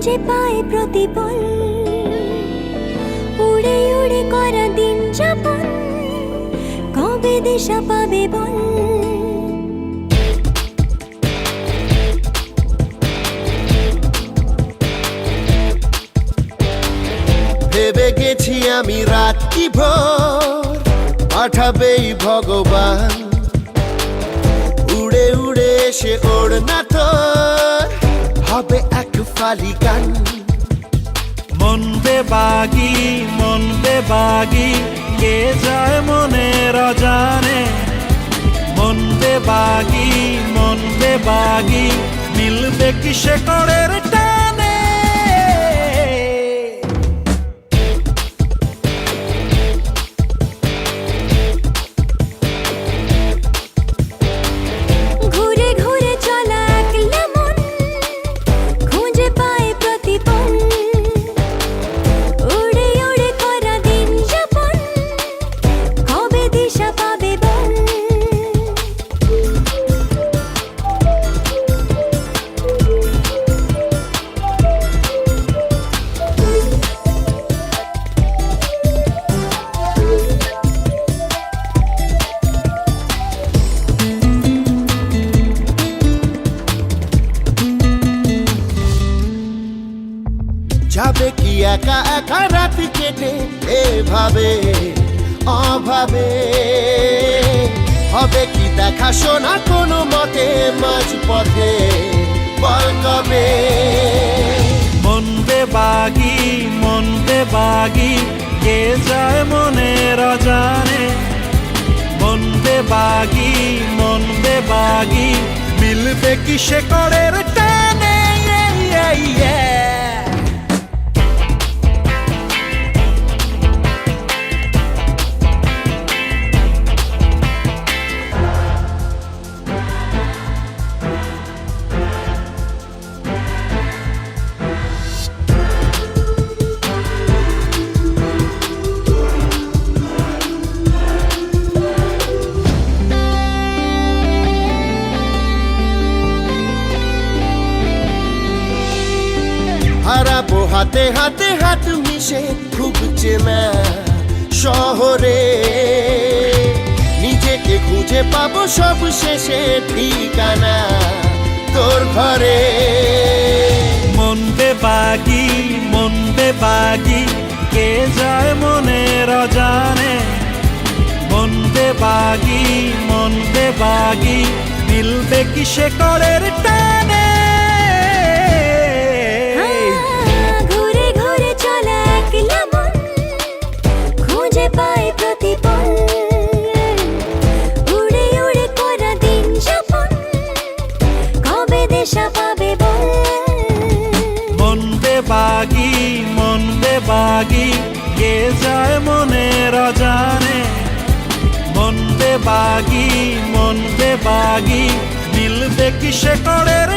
খুঁজে পায় প্রতিপল, উড়ে উড়ে করা দিন যাপন, কবে দিশা পাবে বল। ভেবে গেছি আমি রাত্রি ভোর পাঠাবেই ভগবান, উড়ে উড়ে এসে ওড়না তোর হবে এক ফালি গান। মন বেবাগি কে যায় মনের অজানে, মন বেবাগি মিলবে কি শেকড়ের টানে। ঘুরে ঘুরে চলা একলা মন খুঁজে পায় প্রতিপল, উড়ে উড়ে করা দিন যাপন, কবে দিশা পাবে বল। যাবে কি একা একা রাত কেটে এভাবে অভাবে, হবে কি দেখা শোনা কোনো মতে মাঝ পথে বল কবে। মন বেবাগি কে যায় মনের অজানে, মন বেবাগি মিলবে কি শেকড়ের টানে। হারাবো হাতে হাতে হাত মিশে খুব চেনা শহরে, নিজেকে খুঁজে পাবো সব শেষে ঠিকানা তোর ঘরে। মন বেবাগি কে যায় মনের অজানে, মন বেবাগি মিলবে কি শেকড়ের টানে। ঘুরে ঘুরে চলা একলা মন খুঁজে পায় প্রতিপল, উড়ে উড়ে করা দিন যাপন, কবে দিশা পাবে বল। মন বেবাগি কে যায় মনের অজানে, মন বেবাগি মিলবে কি শেকড়ের